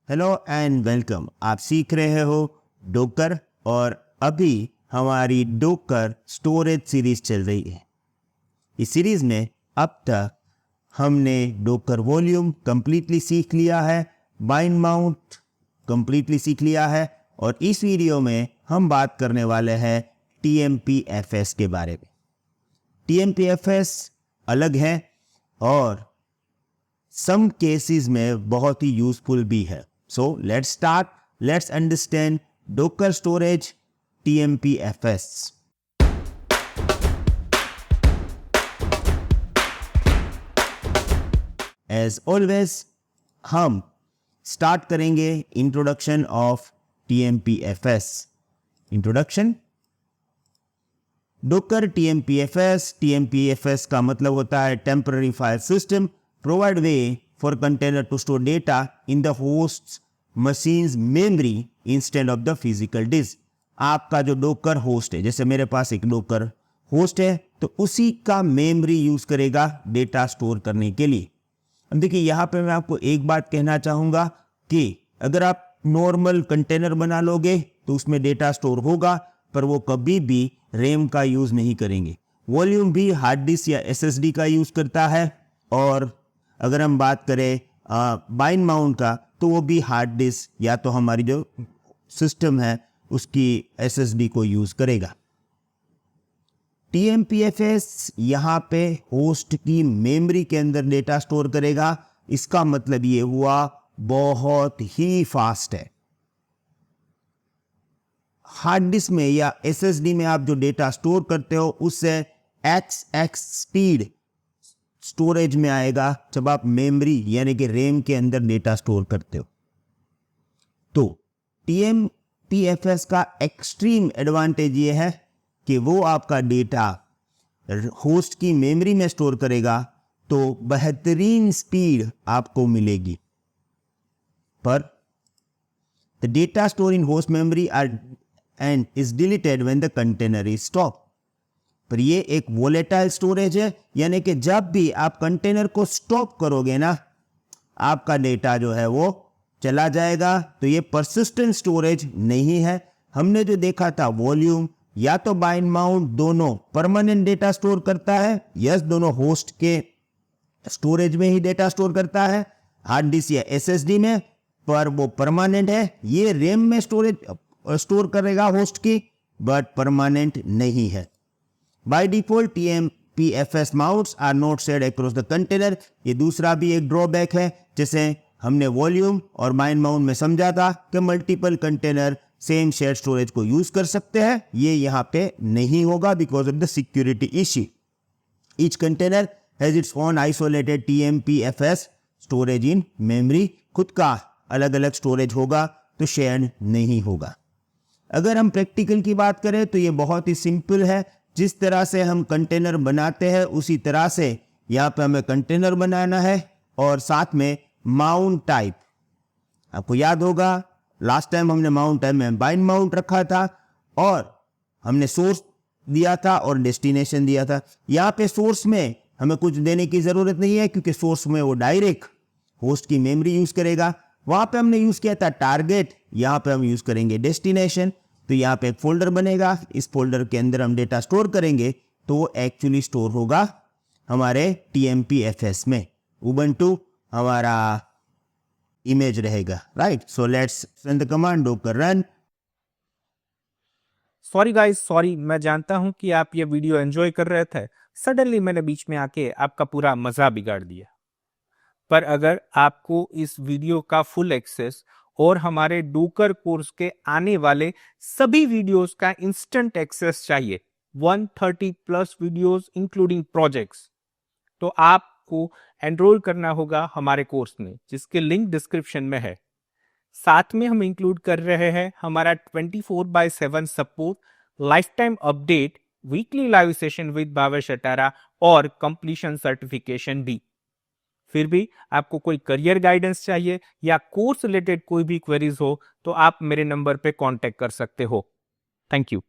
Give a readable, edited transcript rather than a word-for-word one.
Hello and welcome. आप सीख रहे हो डोकर और अभी हमारी डोकर स्टोरेज सीरीज चल रही है। इस सीरीज में अब तक हमने डोकर वॉल्यूम कंप्लीटली सीख लिया है, बाइंड माउंट कंप्लीटली सीख लिया है और इस वीडियो में हम बात करने वाले हैं TMPFS के बारे में। TMPFS अलग है और सम केसेस में बहुत ही यूजफुल भी है। So let's start. Let's understand Docker storage TMPFS. As always, हम start करेंगे introduction of TMPFS. Introduction. Docker TMPFS का मतलब होता है temporary file system provide way for container to store data in the host's machines memory instead of the physical disk। आपका जो docker host है, जैसे मेरे पास एक डोकर होस्ट है तो उसी का मेमोरी यूज करेगा डेटा स्टोर करने के लिए। अब देखिए यहाँ पे मैं आपको एक बात कहना चाहूंगा कि अगर आप नॉर्मल कंटेनर बना लोगे तो उसमें डेटा स्टोर होगा, पर वो कभी भी रैम का यूज नहीं करेंगे। वॉल्यूम भी हार्ड डिस्क या SSD का यूज करता है और अगर हम बात करें बाइंड माउंट का तो वो भी हार्ड डिस्क या तो हमारी जो सिस्टम है उसकी SSD को यूज करेगा। TMPFS यहाँ पे होस्ट की मेमोरी के अंदर डेटा स्टोर करेगा। इसका मतलब ये हुआ बहुत ही फास्ट है। हार्ड डिस्क में या SSD में आप जो डेटा स्टोर करते हो उससे XX स्पीड स्टोरेज में आएगा जब आप मेमोरी यानी कि रैम के अंदर डेटा स्टोर करते हो। तो TMPFS का एक्सट्रीम एडवांटेज ये है कि वो आपका डेटा होस्ट की मेमोरी में स्टोर करेगा तो बेहतरीन स्पीड आपको मिलेगी। पर the data store in host memory and is deleted when the container is stop. पर ये एक वोलेटाइल स्टोरेज है, यानी कि जब भी आप कंटेनर को स्टॉप करोगे ना, आपका डेटा जो है वो चला जाएगा। तो ये परसिस्टेंट स्टोरेज नहीं है। हमने जो देखा था वॉल्यूम या तो बाइंड माउंट दोनों परमानेंट डेटा स्टोर करता है। यस, दोनों होस्ट के स्टोरेज में ही डेटा स्टोर करता है, हार्ड डिस्क या SSD में, पर वो परमानेंट है। ये रैम में स्टोरेज स्टोर करेगा होस्ट की, बट परमानेंट नहीं है। By default TMPFS mounts are not shared across the container। ये दूसरा भी एक ड्रॉबैक है। जैसे हमने वॉल्यूम और बाइंड माउंट में समझा था कि multiple container same share storage को यूज कर सकते हैं, ये यहाँ पे नहीं होगा because of the security issue. Each container has its own isolated TMPFS storage in memory. खुद का अलग अलग स्टोरेज होगा तो शेयर नहीं होगा। अगर हम प्रैक्टिकल की बात करें तो ये बहुत ही सिंपल है। जिस तरह से हम कंटेनर बनाते हैं उसी तरह से यहाँ पे हमें कंटेनर बनाना है और साथ में माउंट टाइप। आपको याद होगा लास्ट टाइम हमने माउंट टाइप में बाइंड माउंट रखा था और हमने सोर्स दिया था और डेस्टिनेशन दिया था। यहाँ पे सोर्स में हमें कुछ देने की जरूरत नहीं है क्योंकि सोर्स में वो डायरेक्ट होस्ट की मेमोरी यूज करेगा। वहां पे हमने यूज किया था टारगेट, यहाँ पे हम यूज करेंगे डेस्टिनेशन। तो यहाँ पे एक फोल्डर बनेगा, इस फोल्डर के अंदर हम डेटा स्टोर करेंगे तो वो एक्चुअली स्टोर होगा हमारे TMPFS में। उबंटू हमारा इमेज रहेगा, right. So let's run the command docker run। Sorry guys, sorry, मैं जानता हूं कि आप ये वीडियो एंजॉय कर रहे थे। सडनली मैंने बीच में आके आपका पूरा मजा बिगाड़ दिया। पर अगर आपको इस वीडियो का फुल एक्सेस और हमारे डोकर कोर्स के आने वाले सभी वीडियोस का इंस्टेंट एक्सेस चाहिए, 130 प्लस वीडियोस इंक्लूडिंग प्रोजेक्ट्स, तो आपको एनरोल करना होगा हमारे कोर्स में, जिसके लिंक डिस्क्रिप्शन में है। साथ में हम इंक्लूड कर रहे हैं हमारा 24/7 support, life time update, weekly live session with Babar Shatara और कंप्लीशन सर्टिफिकेशन भी। फिर भी आपको कोई करियर गाइडेंस चाहिए या कोर्स रिलेटेड कोई भी क्वेरीज हो तो आप मेरे नंबर पे कांटेक्ट कर सकते हो। Thank you.